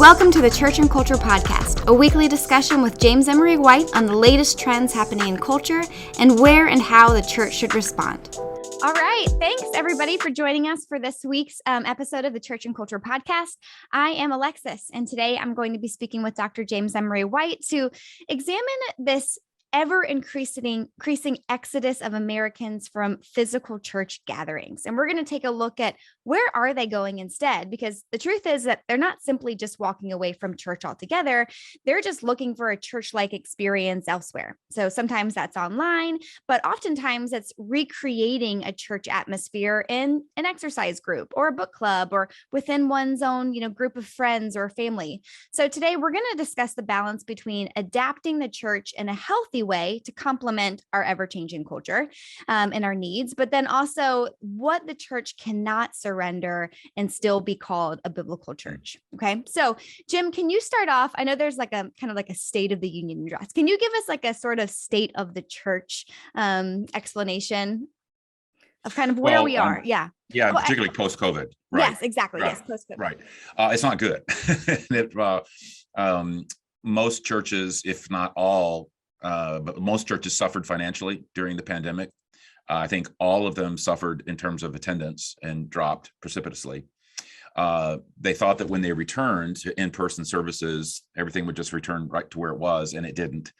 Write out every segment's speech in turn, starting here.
Welcome to the Church and Culture Podcast, a weekly discussion with James Emery White on the latest trends happening in culture and where and how the church should respond. All right. Thanks, everybody, for joining us for this week's episode of the Church and Culture Podcast. I am Alexis, and today I'm going to be speaking with Dr. James Emery White to examine this ever-increasing exodus of Americans from physical church gatherings. And we're going to take a look at where are they going instead? Because the truth is that they're not simply just walking away from church altogether. They're just looking for a church-like experience elsewhere. So sometimes that's online, but oftentimes it's recreating a church atmosphere in an exercise group or a book club or within one's own, group of friends or family. So today we're going to discuss the balance between adapting the church in a healthy way to complement our ever-changing culture and our needs, but then also what the church cannot surrender and still be called a biblical church. Okay. So Jim, can you start off? I know there's like a kind of like a state of the union address. Can you give us like a sort of state of the church explanation of kind of where we are? Yeah. Yeah. Particularly post-COVID. Right. Yes, exactly. Right. Yes. Post-COVID. Right. It's not good. Most churches, if not all, but most churches suffered financially during the pandemic. I think all of them suffered in terms of attendance and dropped precipitously. They thought that when they returned to in-person services, everything would just return right to where it was, and it didn't.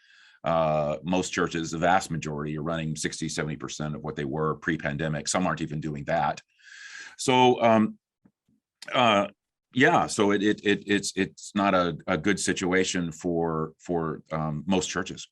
Most churches, the vast majority, are running 60, 70% of what they were pre-pandemic. Some aren't even doing that. So, so it's not a good situation for most churches.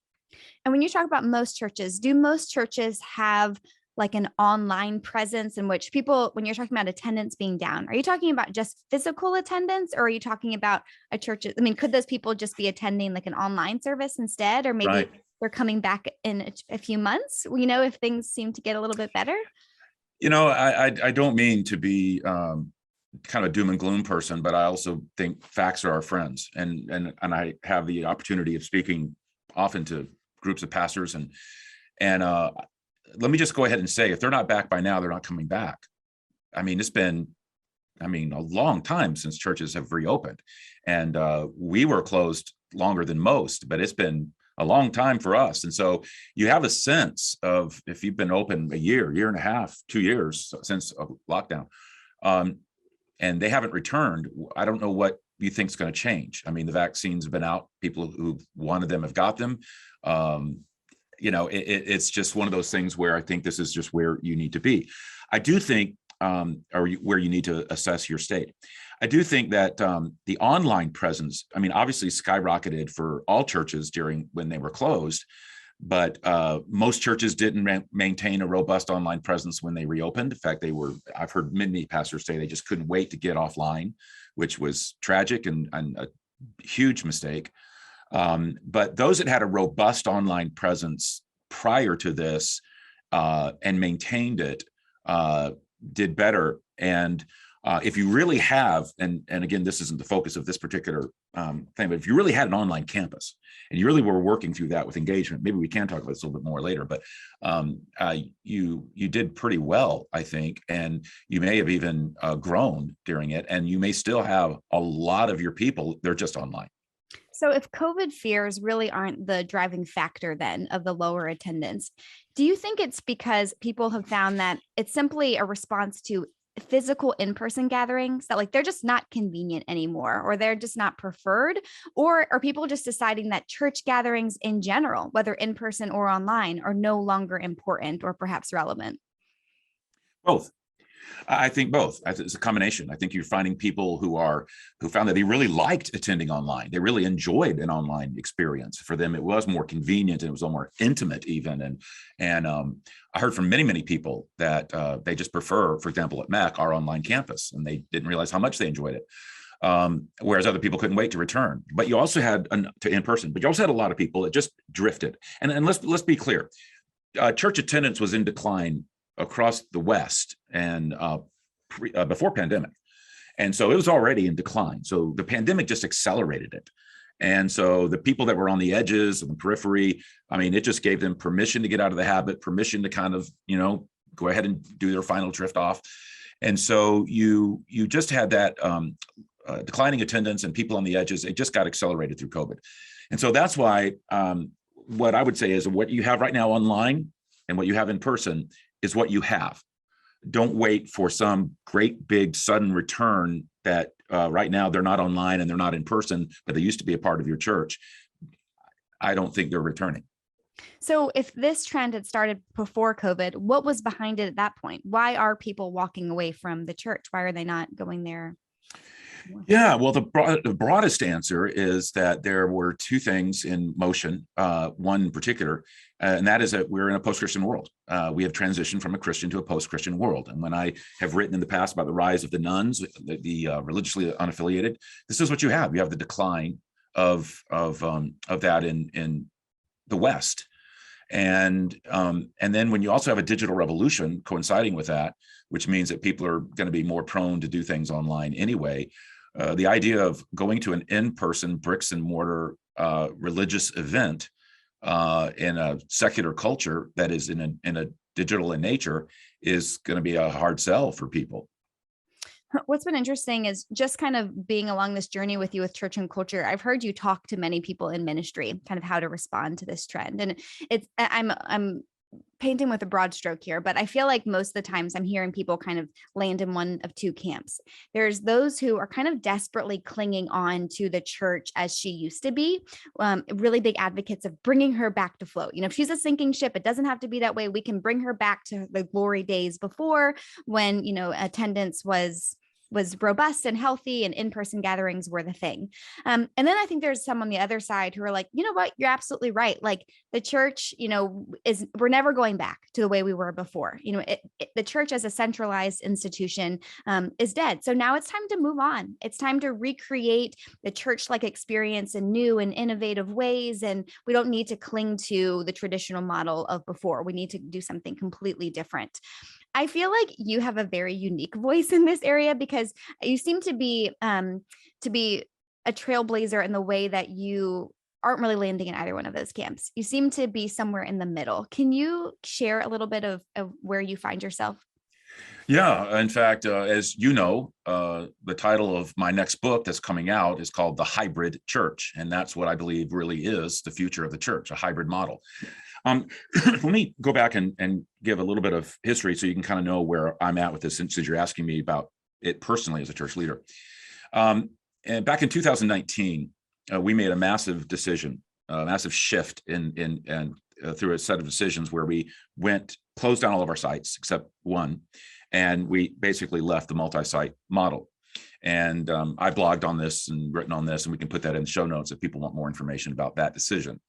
And when you talk about most churches, do most churches have like an online presence in which people, when you're talking about attendance being down, are you talking about just physical attendance, or are you talking about a church? I mean, could those people just be attending like an online service instead, or maybe they're coming back in a few months, if things seem to get a little bit better? I don't mean to be kind of doom and gloom person, but I also think facts are our friends. And I have the opportunity of speaking often to groups of pastors, and let me just go ahead and say, if they're not back by now, they're not coming back. I mean, it's been a long time since churches have reopened, and we were closed longer than most, but it's been a long time for us. And so you have a sense of, if you've been open a year and a half, 2 years since lockdown, and they haven't returned, I don't know what you think is going to change. I mean, the vaccines have been out. People who wanted them have got them. It's just one of those things where I think this is just where you need to be. I do think, or where you need to assess your state. I do think that the online presence, obviously skyrocketed for all churches when they were closed, but most churches didn't maintain a robust online presence when they reopened. In fact, I've heard many pastors say they just couldn't wait to get offline, which was tragic and a huge mistake. But those that had a robust online presence prior to this and maintained it did better. And if you really have, and again, this isn't the focus of this particular thing, but if you really had an online campus and you really were working through that with engagement, maybe we can talk about this a little bit more later, but you did pretty well, I think, and you may have even grown during it, and you may still have a lot of your people, they're just online. So if COVID fears really aren't the driving factor then of the lower attendance, do you think it's because people have found that it's simply a response to physical in-person gatherings, that like they're just not convenient anymore, or they're just not preferred? Or are people just deciding that church gatherings in general, whether in person or online, are no longer important or perhaps relevant? Both. I think both. It's a combination. I think you're finding people who found that they really liked attending online. They really enjoyed an online experience. For them, it was more convenient and it was a little more intimate even. And I heard from many, many people that they just prefer, for example, at Mac, our online campus, and they didn't realize how much they enjoyed it. Whereas other people couldn't wait to return. But you also had to in-person, but you also had a lot of people that just drifted. And let's be clear, church attendance was in decline across the West and before pandemic. And so it was already in decline. So the pandemic just accelerated it. And so the people that were on the edges and the periphery, it just gave them permission to get out of the habit, permission to kind of, go ahead and do their final drift off. And so you just had that declining attendance and people on the edges. It just got accelerated through COVID. And so that's why what I would say is what you have right now online and what you have in person is what you have. Don't wait for some great big sudden return that right now they're not online and they're not in person, but they used to be a part of your church. I don't think they're returning. So if this trend had started before COVID, what was behind it at that point? Why are people walking away from the church? Why are they not going there? Yeah, well, the broadest answer is that there were two things in motion, one in particular, and that is that we're in a post-Christian world. We have transitioned from a Christian to a post-Christian world. And when I have written in the past about the rise of the nuns, the religiously unaffiliated, this is what you have. You have the decline of that in the West. And then when you also have a digital revolution coinciding with that, which means that people are going to be more prone to do things online anyway, the idea of going to an in-person bricks and mortar religious event in a secular culture that is in a digital in nature is going to be a hard sell for people. What's been interesting is just kind of being along this journey with you with church and culture. I've heard you talk to many people in ministry, kind of how to respond to this trend. And I'm painting with a broad stroke here, but I feel like most of the times I'm hearing people kind of land in one of two camps. There's those who are kind of desperately clinging on to the church as she used to be, really big advocates of bringing her back to float. If she's a sinking ship, it doesn't have to be that way. We can bring her back to the glory days before when, attendance was robust and healthy and in-person gatherings were the thing. And then I think there's some on the other side who are like, you know what, you're absolutely right. Like the church, we're never going back to the way we were before. The church as a centralized institution is dead. So now it's time to move on. It's time to recreate the church-like experience in new and innovative ways. And we don't need to cling to the traditional model of before. We need to do something completely different. I feel like you have a very unique voice in this area because you seem to be a trailblazer in the way that you aren't really landing in either one of those camps. You seem to be somewhere in the middle. Can you share a little bit of where you find yourself? Yeah, in fact, as you know, the title of my next book that's coming out is called The Hybrid Church. And that's what I believe really is the future of the church, a hybrid model. Let me go back and give a little bit of history so you can kind of know where I'm at with this, since you're asking me about it personally as a church leader. And back in 2019, we made a massive decision, a massive shift through a set of decisions where we closed down all of our sites except one, and we basically left the multi-site model. And I blogged on this and written on this, and we can put that in the show notes if people want more information about that decision.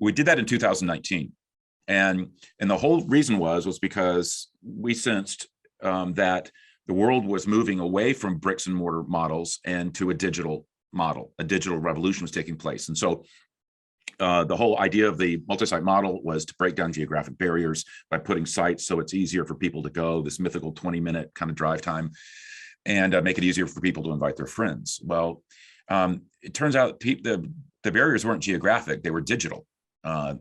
We did that in 2019. And the whole reason was because we sensed that the world was moving away from bricks and mortar models and to a digital model. A digital revolution was taking place. And so the whole idea of the multi-site model was to break down geographic barriers by putting sites so it's easier for people to go, this mythical 20-minute kind of drive time, and make it easier for people to invite their friends. Well, it turns out the barriers weren't geographic, they were digital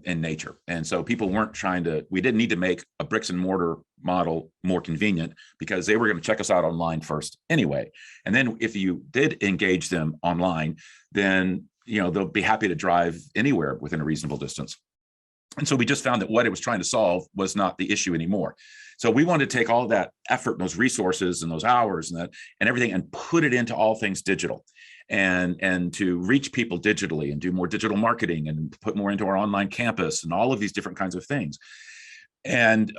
in nature. And so people we didn't need to make a bricks and mortar model more convenient because they were going to check us out online first anyway. And then if you did engage them online, then they'll be happy to drive anywhere within a reasonable distance. And so we just found that what it was trying to solve was not the issue anymore. So we wanted to take all of that effort, and those resources and those hours and everything, and put it into all things digital, and to reach people digitally and do more digital marketing and put more into our online campus and all of these different kinds of things. And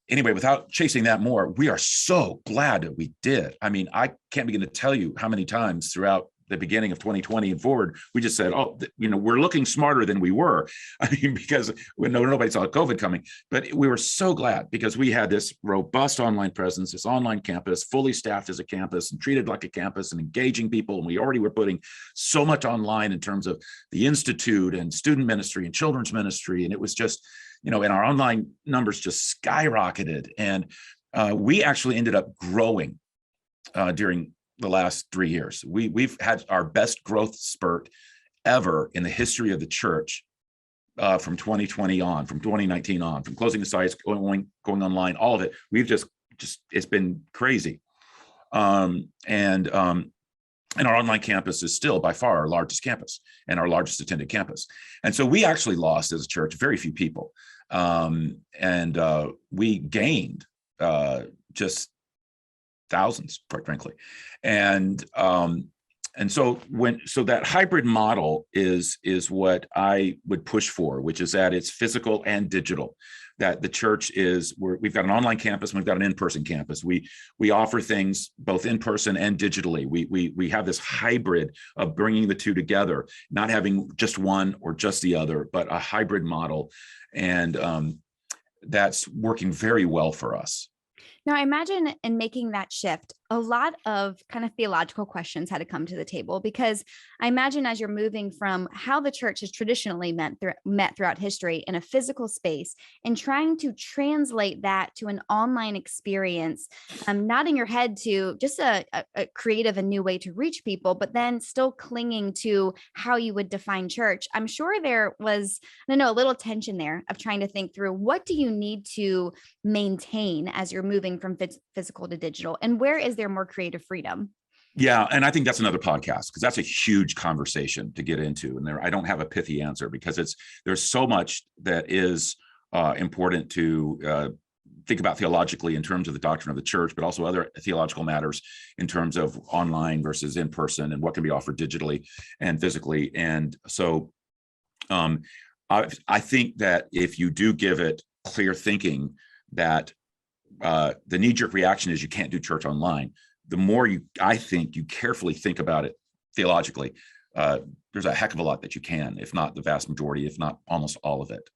anyway, without chasing that more, we are so glad that we did. I mean, I can't begin to tell you how many times throughout the beginning of 2020 and forward, we just said, we're looking smarter than we were. I mean, because nobody saw COVID coming, but we were so glad because we had this robust online presence, this online campus, fully staffed as a campus and treated like a campus and engaging people. And we already were putting so much online in terms of the Institute and student ministry and children's ministry. And it was just, and our online numbers just skyrocketed. And we actually ended up growing during the last 3 years. We've had our best growth spurt ever in the history of the church from 2020 on, from 2019 on, from closing the sites, going online, all of it. We've just it's been crazy. And And our online campus is still by far our largest campus and our largest attended campus. And so we actually lost as a church very few people. And we gained just thousands, quite frankly. And so that hybrid model is what I would push for, which is that it's physical and digital. That the church we've got an online campus and we've got an in-person campus. We offer things both in person and digitally. We have this hybrid of bringing the two together, not having just one or just the other, but a hybrid model, and that's working very well for us. Now, I imagine in making that shift, a lot of kind of theological questions had to come to the table, because I imagine as you're moving from how the church has traditionally met throughout history in a physical space and trying to translate that to an online experience, nodding your head to just a creative and new way to reach people, but then still clinging to how you would define church. I'm sure there was, I don't know, a little tension there of trying to think through, what do you need to maintain as you're moving from physical to digital, and where is there more creative freedom? Yeah, and I think that's another podcast, because that's a huge conversation to get into, and I don't have a pithy answer, because there's so much that is important to think about theologically in terms of the doctrine of the church, but also other theological matters in terms of online versus in person and what can be offered digitally and physically. And so I think that if you do give it clear thinking, that the knee-jerk reaction is you can't do church online. The more I think you carefully think about it theologically, there's a heck of a lot that you can, if not the vast majority, if not almost all of it.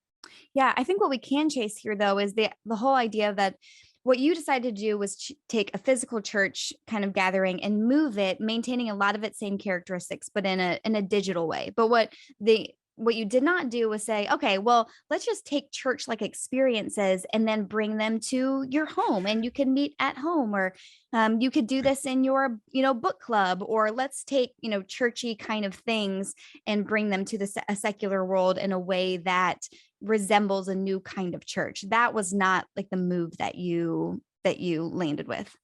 Yeah, I think what we can chase here, though, is the whole idea that what you decided to do was take a physical church kind of gathering and move it, maintaining a lot of its same characteristics, but in a digital way. But what you did not do was say, okay, well, let's just take church like experiences and then bring them to your home, and you can meet at home, or you could do this in your, book club, or let's take, churchy kind of things and bring them to a secular world in a way that resembles a new kind of church. That was not like the move that you landed with.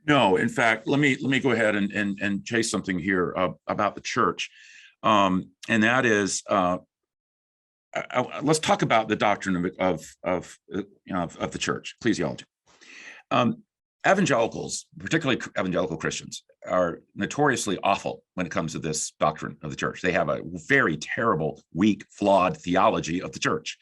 No, in fact, let me go ahead and chase something here about the church. And that is, let's talk about the doctrine of the church, ecclesiology. Evangelicals, particularly evangelical Christians, are notoriously awful when it comes to this doctrine of the church. They have a very terrible, weak, flawed theology of the church.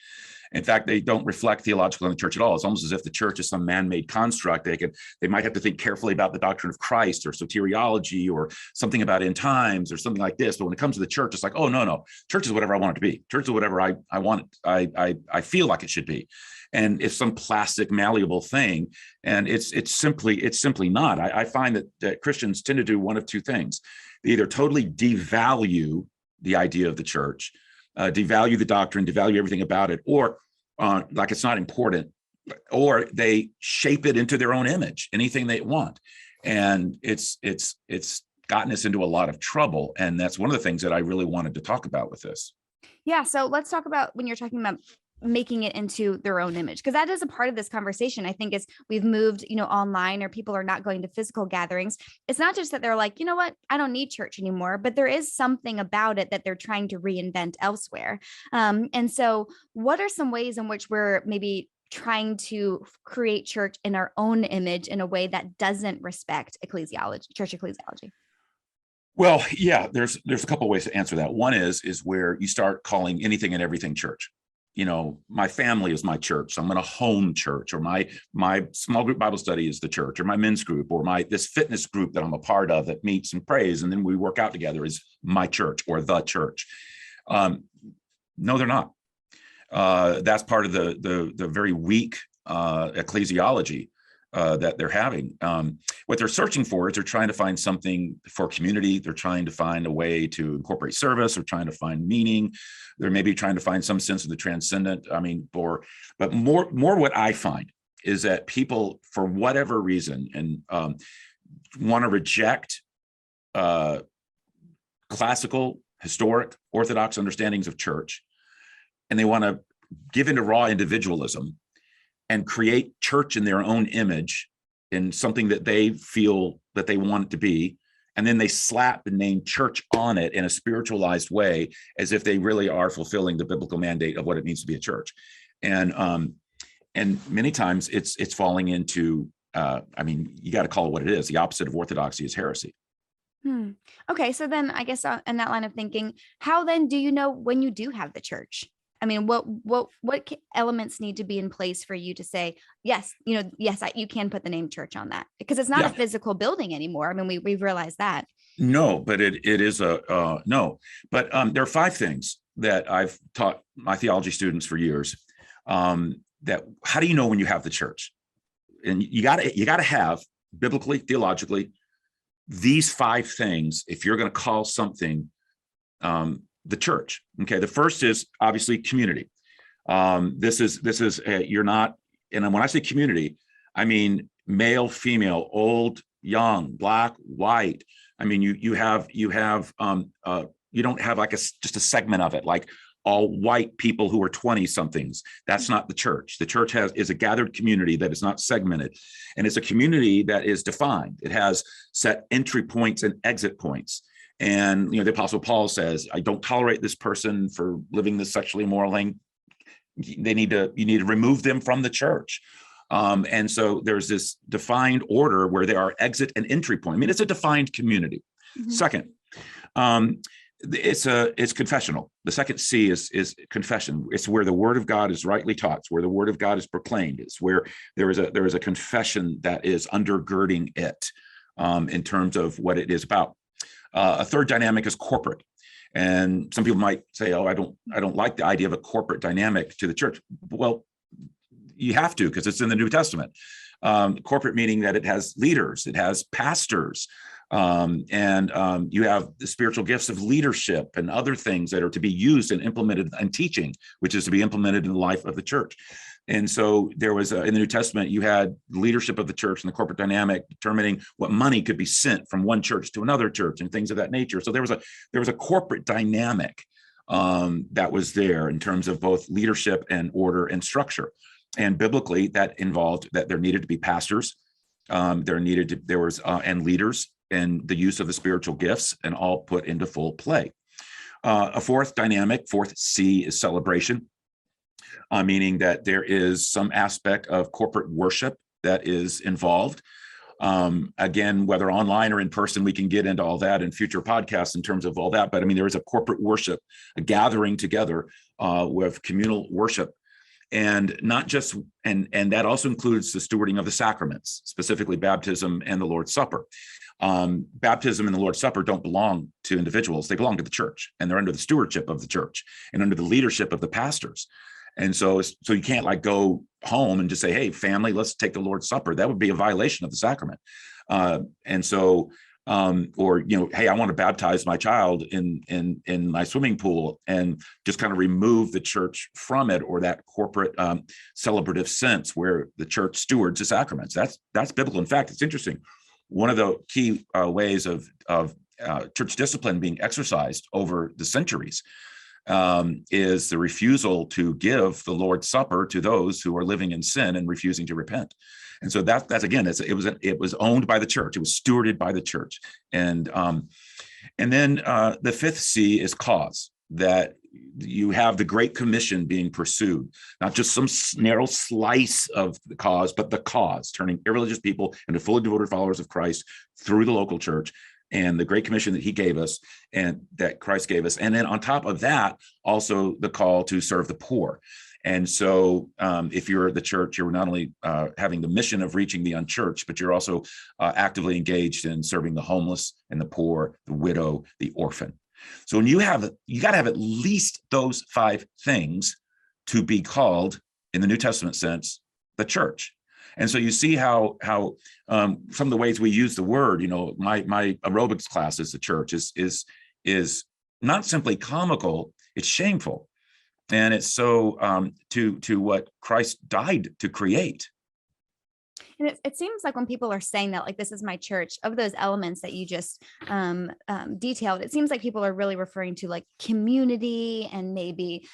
In fact, they don't reflect theological in the church at all. It's almost as if the church is some man-made construct. They might have to think carefully about the doctrine of Christ or soteriology or something about end times or something like this. But when it comes to the church, it's like, oh, no, church is whatever I want it to be. Church is whatever I want it. I feel like it should be. And it's some plastic, malleable thing. And it's simply not. I find that Christians tend to do one of two things. They either totally devalue the idea of the church, devalue the doctrine, devalue everything about it, or like it's not important, or they shape it into their own image, anything they want. And it's gotten us into a lot of trouble. And that's one of the things that I really wanted to talk about with this. Yeah. So let's talk about when you're talking about making it into their own image, because that is a part of this conversation. I think as we've moved, online, or people are not going to physical gatherings, it's not just that they're like, you know what, I don't need church anymore, but there is something about it that they're trying to reinvent elsewhere. And so what are some ways in which we're maybe trying to create church in our own image in a way that doesn't respect church ecclesiology? Well, yeah, there's a couple of ways to answer that. One is where you start calling anything and everything church. My family is my church, so I'm going to home church, or my small group Bible study is the church, or my men's group, or this fitness group that I'm a part of that meets and prays, and then we work out together is my church or the church. No, they're not. That's part of the very weak ecclesiology that they're having. What they're searching for is they're trying to find something for community. They're trying to find a way to incorporate service. They're trying to find meaning. They're maybe trying to find some sense of the transcendent. But more what I find is that people, for whatever reason, and want to reject classical, historic, orthodox understandings of church, and they want to give into raw individualism and create church in their own image, in something that they feel that they want it to be, and then they slap the name church on it in a spiritualized way, as if they really are fulfilling the biblical mandate of what it means to be a church. And many times it's falling into, you got to call it what it is. The opposite of orthodoxy is heresy. Okay, so then I guess in that line of thinking, how then do you know when you do have the church? I mean, what elements need to be in place for you to say, yes, you can put the name church on that, because it's not a physical building anymore. I mean, we've realized that. No, but it is no. But there are 5 things that I've taught my theology students for years. That how do you know when you have the church? And you got to have, biblically, theologically, these 5 things if you're going to call something the church. Okay, the first is obviously community. This is you're not, and when I say community, I mean male, female, old, young, black, white. I mean you don't have like just a segment of it, like all white people who are 20 somethings. That's not the church. The church is a gathered community that is not segmented, and it's a community that is defined. It has set entry points and exit points. And the Apostle Paul says, I don't tolerate this person for living this sexually immoral thing. You need to remove them from the church. And so there's this defined order where there are exit and entry point. I mean, it's a defined community. Mm-hmm. Second, it's confessional. The second C is confession. It's where the word of God is rightly taught. It's where the word of God is proclaimed. It's where there is a confession that is undergirding it in terms of what it is about. A third dynamic is corporate. And some people might say, oh, I don't like the idea of a corporate dynamic to the church. Well, you have to, because it's in the New Testament. Corporate meaning that it has leaders, it has pastors, and you have the spiritual gifts of leadership and other things that are to be used and implemented, and teaching, which is to be implemented in the life of the church. And so there was in the New Testament, you had leadership of the church and the corporate dynamic determining what money could be sent from one church to another church and things of that nature. So there was a corporate dynamic that was there in terms of both leadership and order and structure. And biblically, that involved that there needed to be pastors, and leaders, and the use of the spiritual gifts, and all put into full play. A fourth C is celebration. Meaning that there is some aspect of corporate worship that is involved. Again, whether online or in person, we can get into all that in future podcasts in terms of all that. But I mean, there is a corporate worship, a gathering together with communal worship, and not just, and that also includes the stewarding of the sacraments, specifically baptism and the Lord's Supper. Baptism and the Lord's Supper don't belong to individuals; they belong to the church, and they're under the stewardship of the church and under the leadership of the pastors. And so you can't like go home and just say, hey, family, let's take the Lord's Supper. That would be a violation of the sacrament. Or, hey, I want to baptize my child in my swimming pool, and just kind of remove the church from it, or that corporate celebrative sense where the church stewards the sacraments. That's biblical. In fact, it's interesting. One of the key ways of church discipline being exercised over the centuries is the refusal to give the Lord's Supper to those who are living in sin and refusing to repent. And so that's again, it was owned by the church. It was stewarded by the church. And then the fifth C is cause, that you have the Great Commission being pursued, not just some narrow slice of the cause, but the cause, turning irreligious people into fully devoted followers of Christ through the local church. And the Great Commission that he gave us, and that Christ gave us. And then on top of that, also the call to serve the poor. And so if you're the church, you're not only having the mission of reaching the unchurched, but you're also actively engaged in serving the homeless and the poor, the widow, the orphan. So when you got to have at least those 5 things to be called, in the New Testament sense, the church. And so you see how some of the ways we use the word, my aerobics class as the church is not simply comical, it's shameful. And it's so to what Christ died to create. And it seems like when people are saying that, like, this is my church, of those elements that you just detailed, it seems like people are really referring to like community, and maybe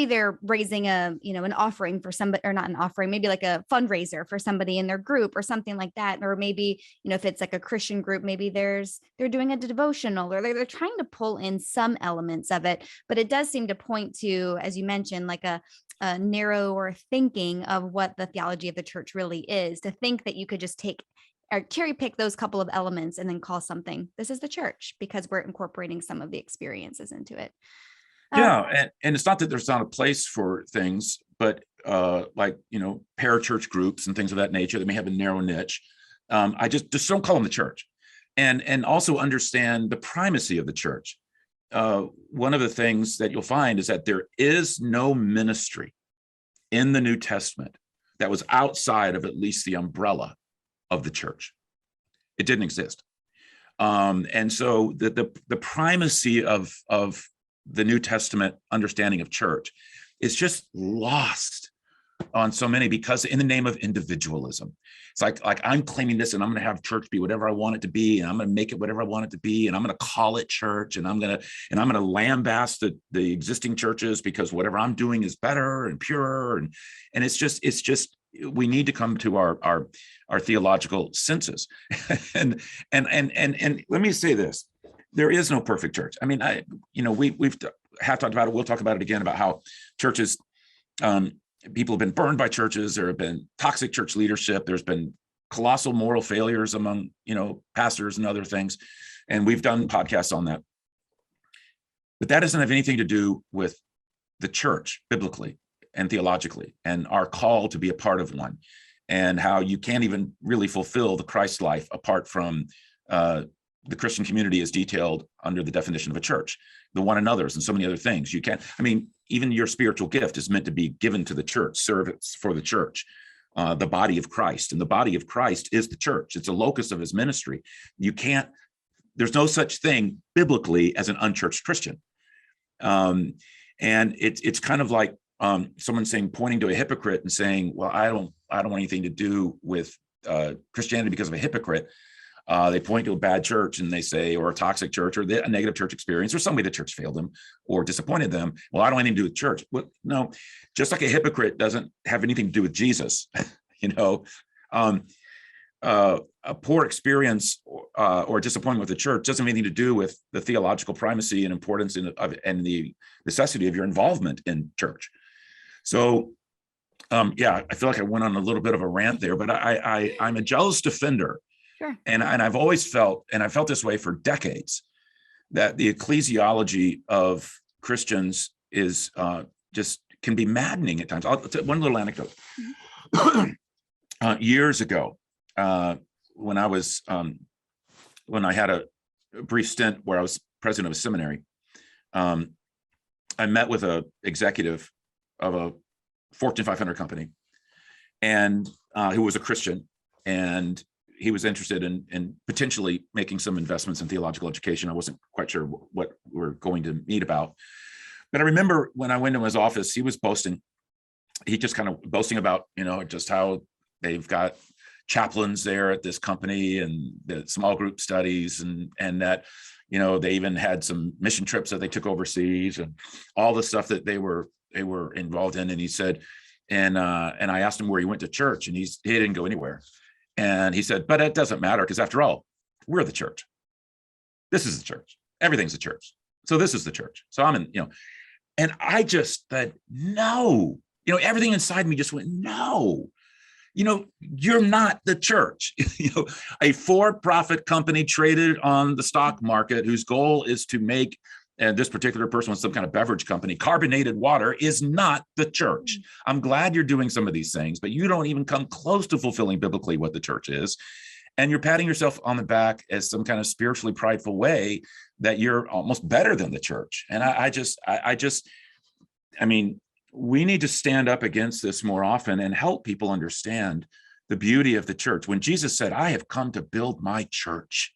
they're raising an offering for somebody, or not an offering, maybe like a fundraiser for somebody in their group or something like that. Or maybe, if it's like a Christian group, maybe they're doing a devotional, or they're trying to pull in some elements of it. But it does seem to point to, as you mentioned, like a narrower thinking of what the theology of the church really is, to think that you could just take or cherry pick those couple of elements and then call something, this is the church, because we're incorporating some of the experiences into it. Yeah, and it's not that there's not a place for things, but like, parachurch groups and things of that nature that may have a narrow niche. I just don't call them the church, and also understand the primacy of the church. One of the things that you'll find is that there is no ministry in the New Testament that was outside of at least the umbrella of the church. It didn't exist. And so the primacy of the New Testament understanding of church is just lost on so many, because in the name of individualism, it's like I'm claiming this, and I'm going to have church be whatever I want it to be, and I'm going to make it whatever I want it to be, and I'm going to call it church, and I'm going to lambaste the existing churches because whatever I'm doing is better and purer, and it's just we need to come to our theological senses. and let me say this: there is no perfect church. I mean, we've talked about it. We'll talk about it again, about how churches, people have been burned by churches. There have been toxic church leadership. There's been colossal moral failures among, pastors and other things. And we've done podcasts on that. But that doesn't have anything to do with the church biblically and theologically, and our call to be a part of one, and how you can't even really fulfill the Christ life apart from the Christian community as detailed under the definition of a church, the one another's, and so many other things. You can't, even your spiritual gift is meant to be given to the church, service for the church, the body of Christ. And the body of Christ is the church. It's a locus of his ministry. There's no such thing biblically as an unchurched Christian. And it's kind of like someone pointing to a hypocrite and saying, well, I don't want anything to do with Christianity because of a hypocrite. They point to a bad church and they say, or a toxic church, or a negative church experience, or somebody the church failed them or disappointed them. Well, I don't want anything to do with church. Well, no, just like a hypocrite doesn't have anything to do with Jesus. A poor experience or disappointment with the church doesn't have anything to do with the theological primacy and importance and the necessity of your involvement in church. So, I feel like I went on a little bit of a rant there, but I'm a jealous defender. Sure. And I've always felt, and I felt this way for decades, that the ecclesiology of Christians is just can be maddening at times. I'll tell one little anecdote. Years ago, when I had a brief stint where I was president of a seminary, I met with an executive of a Fortune 500 company, and who was a Christian, and he was interested in potentially making some investments in theological education. I wasn't quite sure what we're going to meet about. But I remember when I went to his office, he was boasting. He just kind of boasting about, just how they've got chaplains there at this company, and the small group studies, and that, they even had some mission trips that they took overseas, and all the stuff that they were involved in. And he said, and I asked him where he went to church, and he didn't go anywhere. And he said, but it doesn't matter, because after all, we're the church. This is the church. Everything's the church. So this is the church. So I'm in, and I just said, no, everything inside me just went, no, you're not the church. A for-profit company traded on the stock market, whose goal is to make, and this particular person was some kind of beverage company, carbonated water, is not the church. I'm glad you're doing some of these things, but you don't even come close to fulfilling biblically what the church is. And you're patting yourself on the back as some kind of spiritually prideful way that you're almost better than the church. And we need to stand up against this more often and help people understand the beauty of the church. When Jesus said, I have come to build my church,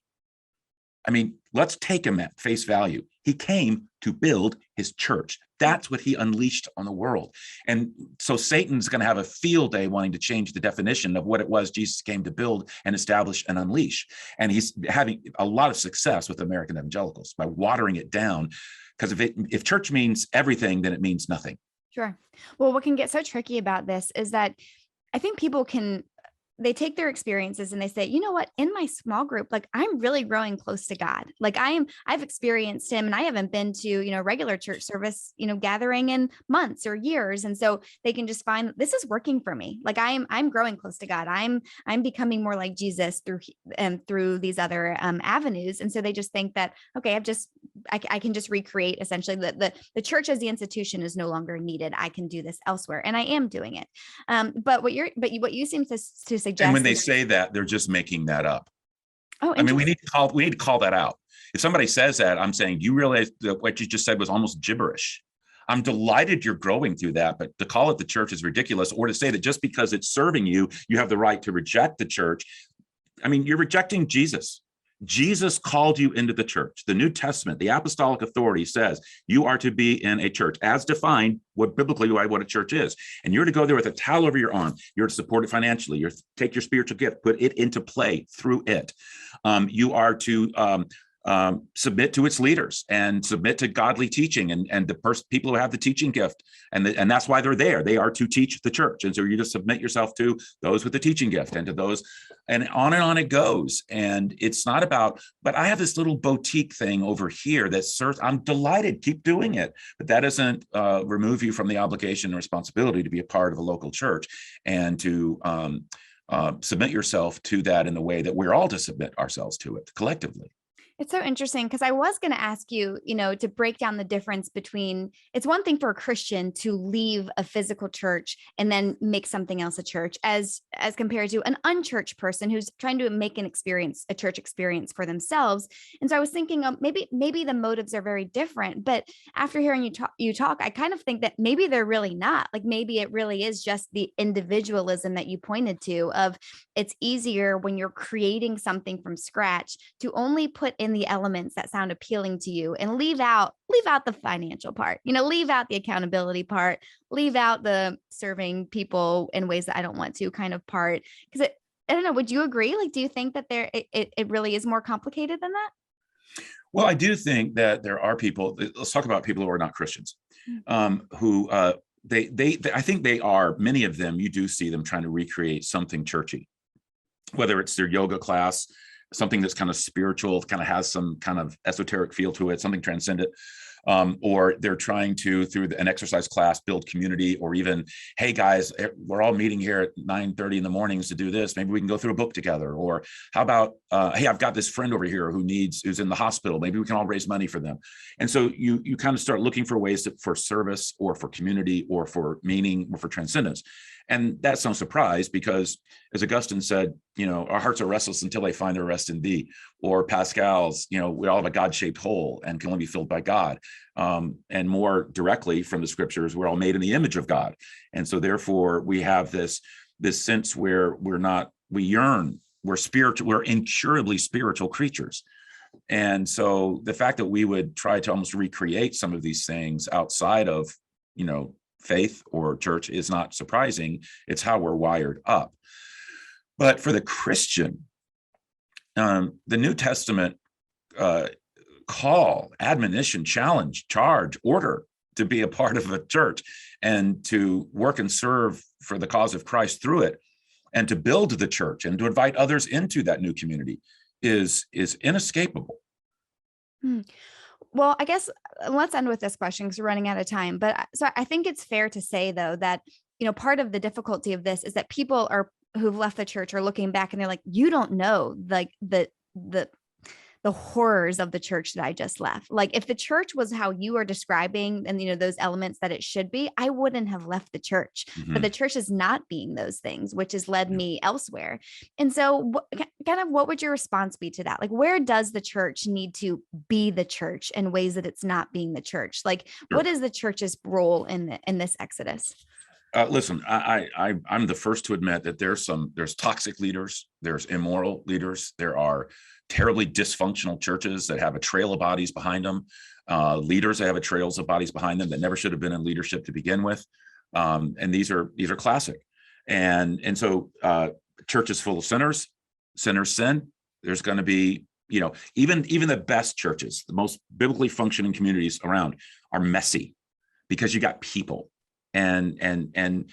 I mean, let's take him at face value. He came to build his church. That's what he unleashed on the world. And so Satan's going to have a field day wanting to change the definition of what it was Jesus came to build and establish and unleash. And he's having a lot of success with American evangelicals by watering it down. Because if church means everything, then it means nothing. Sure. Well, what can get so tricky about this is that I think people they take their experiences and they say, you know what, in my small group, like I'm really growing close to God. Like I've experienced him, and I haven't been to, regular church service, gathering in months or years. And so they can just find this is working for me. Like I'm growing close to God. I'm becoming more like Jesus through these other avenues. And so they just think that, okay, I can just recreate essentially the church as the institution is no longer needed. I can do this elsewhere. And I am doing it. But what you seem to suggest. And when they say that, they're just making that up. Oh, I mean, we need to call that out. If somebody says that, I'm saying, do you realize that what you just said was almost gibberish? I'm delighted you're growing through that, but to call it the church is ridiculous, or to say that just because it's serving you, you have the right to reject the church. I mean, you're rejecting Jesus. Jesus called you into the church. The New Testament, the apostolic authority says you are to be in a church as defined biblically what a church is. And you're to go there with a towel over your arm. You're to support it financially. You're to take your spiritual gift, put it into play through it. You are to submit to its leaders and submit to godly teaching and the people who have the teaching gift. And that's why they're there. They are to teach the church. And so you just submit yourself to those with the teaching gift and to those, and on it goes. And it's not about, but I have this little boutique thing over here that serves, I'm delighted, keep doing it. But that doesn't remove you from the obligation and responsibility to be a part of a local church and to submit yourself to that in the way that we're all to submit ourselves to it collectively. It's so interesting because I was going to ask you, to break down the difference between, it's one thing for a Christian to leave a physical church and then make something else a church as compared to an unchurched person who's trying to make a church experience for themselves. And so I was thinking maybe the motives are very different, but after hearing you talk, I kind of think that maybe they're really not. Like maybe it really is just the individualism that you pointed to of it's easier when you're creating something from scratch to only put in the elements that sound appealing to you and leave out the financial part, leave out the accountability part, leave out the serving people in ways that I don't want to kind of part. Because I don't know, would you agree? Like, do you think that it really is more complicated than that? Well, I do think that there are people, let's talk about people who are not Christians, who I think they are, many of them, you do see them trying to recreate something churchy, whether it's their yoga class, something that's kind of spiritual, kind of has some kind of esoteric feel to it, something transcendent, or they're trying to, through an exercise class, build community, or even, hey guys, we're all meeting here at 9:30 in the mornings to do this. Maybe we can go through a book together. Or how about, hey, I've got this friend over here who's in the hospital. Maybe we can all raise money for them. And so you kind of start looking for ways for service or for community or for meaning or for transcendence. And that's no surprise because, as Augustine said, our hearts are restless until they find their rest in thee. Or Pascal's, we all have a God-shaped whole and can only be filled by God. And more directly from the scriptures, we're all made in the image of God. And so therefore we have this sense where we yearn, we're spiritual, we're incurably spiritual creatures. And so the fact that we would try to almost recreate some of these things outside of, faith or church is not surprising. It's how we're wired up. But for the Christian, the New Testament call, admonition, challenge, charge, order to be a part of a church and to work and serve for the cause of Christ through it, and to build the church and to invite others into that new community is inescapable. Well, I guess let's end with this question because we're running out of time. But so I think it's fair to say, though, that, part of the difficulty of this is that people who've left the church are looking back and they're like, you don't know, like the horrors of the church that I just left. Like if the church was how you are describing and, those elements that it should be, I wouldn't have left the church, but the church is not being those things, which has led me elsewhere. And so what would your response be to that? Like, where does the church need to be the church in ways that it's not being the church? Like, what is the church's role in this exodus? Listen, I'm the first to admit that there's toxic leaders, there's immoral leaders, there are terribly dysfunctional churches that have a trail of bodies behind them, leaders that have a trails of bodies behind them that never should have been in leadership to begin with, and these are classic, and so church is full of sinners sin. There's going to be, even the best churches, the most biblically functioning communities around are messy because you got people. And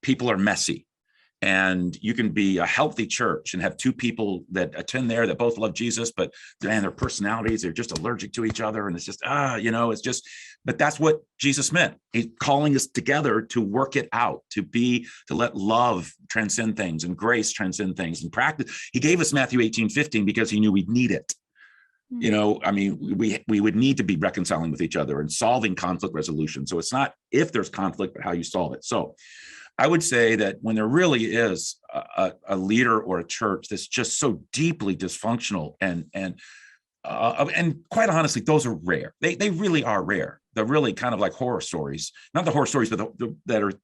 people are messy, and you can be a healthy church and have two people that attend there that both love Jesus, but man, their personalities are just allergic to each other. And it's just, but that's what Jesus meant. He's calling us together to work it out, to let love transcend things and grace transcend things and practice. He gave us Matthew 18:15 because he knew we'd need it. We would need to be reconciling with each other and solving conflict resolution. So it's not if there's conflict, but how you solve it. So I would say that when there really is a leader or a church that's just so deeply dysfunctional and quite honestly, those are rare. They really are rare. They're really kind of like horror stories, not the horror stories, but that are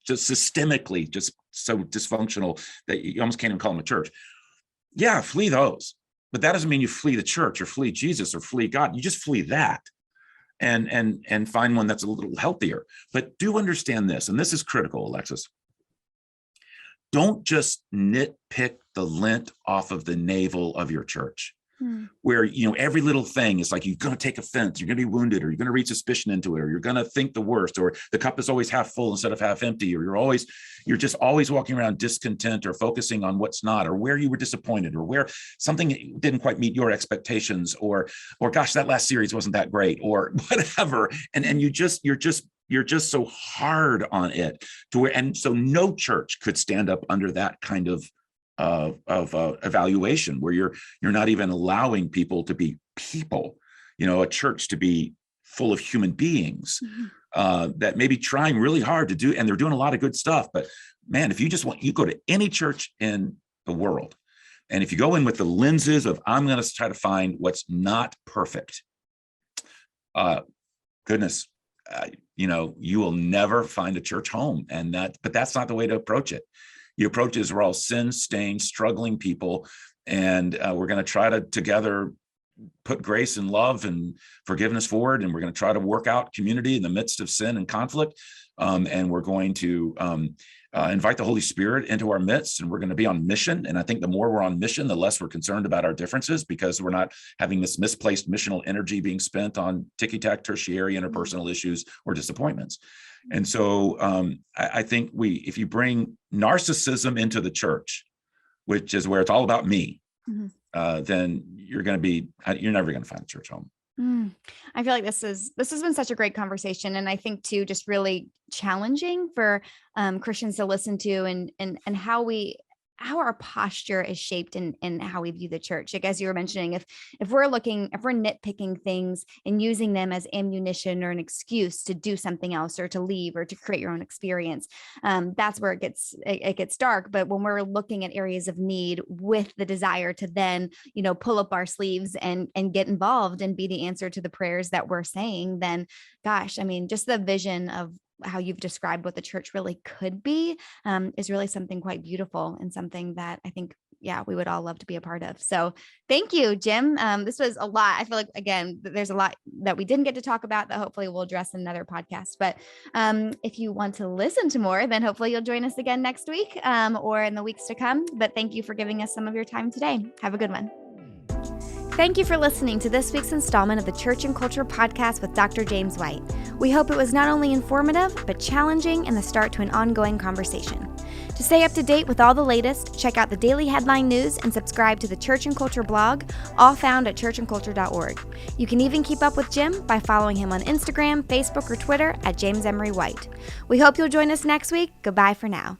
just systemically just so dysfunctional that you almost can't even call them a church. Yeah, flee those. But that doesn't mean you flee the church or flee Jesus or flee God. You just flee that and find one that's a little healthier. But do understand this, and this is critical, Alexis. Don't just nitpick the lint off of the navel of your church, where, every little thing is like, you're going to take offense, you're going to be wounded, or you're going to read suspicion into it, or you're going to think the worst, or the cup is always half full instead of half empty, or you're just always walking around discontent or focusing on what's not, or where you were disappointed, or where something didn't quite meet your expectations, or gosh, that last series wasn't that great, or whatever. And you're just so hard on it to where, and so no church could stand up under that kind of evaluation, where you're not even allowing people to be people, a church to be full of human beings that may be trying really hard to do, and they're doing a lot of good stuff. But man, if you go to any church in the world, and if you go in with the lenses of, I'm going to try to find what's not perfect, goodness, you will never find a church home. But that's not the way to approach it. The approach is, we're all sin-stained, struggling people, and we're going to try to together put grace and love and forgiveness forward, and we're going to try to work out community in the midst of sin and conflict, and we're going to invite the Holy Spirit into our midst, and we're going to be on mission. And I think the more we're on mission, the less we're concerned about our differences, because we're not having this misplaced missional energy being spent on ticky-tack tertiary interpersonal issues or disappointments. And so I think if you bring narcissism into the church, which is where it's all about me, then you're never going to find a church home. I feel like this has been such a great conversation. And I think too, just really challenging for Christians to listen to, and how our posture is shaped in how we view the church. Like, as you were mentioning, if we're nitpicking things and using them as ammunition or an excuse to do something else, or to leave, or to create your own experience, that's where it gets dark. But when we're looking at areas of need with the desire to then, pull up our sleeves and get involved and be the answer to the prayers that we're saying, then gosh, just the vision of how you've described what the church really could be is really something quite beautiful, and something that I think, we would all love to be a part of. So thank you, Jim. This was a lot. I feel like, again, there's a lot that we didn't get to talk about that hopefully we'll address in another podcast. But if you want to listen to more, then hopefully you'll join us again next week or in the weeks to come. But thank you for giving us some of your time today. Have a good one. Thank you for listening to this week's installment of the Church and Culture Podcast with Dr. James White. We hope it was not only informative, but challenging and the start to an ongoing conversation. To stay up to date with all the latest, check out the daily headline news and subscribe to the Church and Culture blog, all found at churchandculture.org. You can even keep up with Jim by following him on Instagram, Facebook, or Twitter at James Emery White. We hope you'll join us next week. Goodbye for now.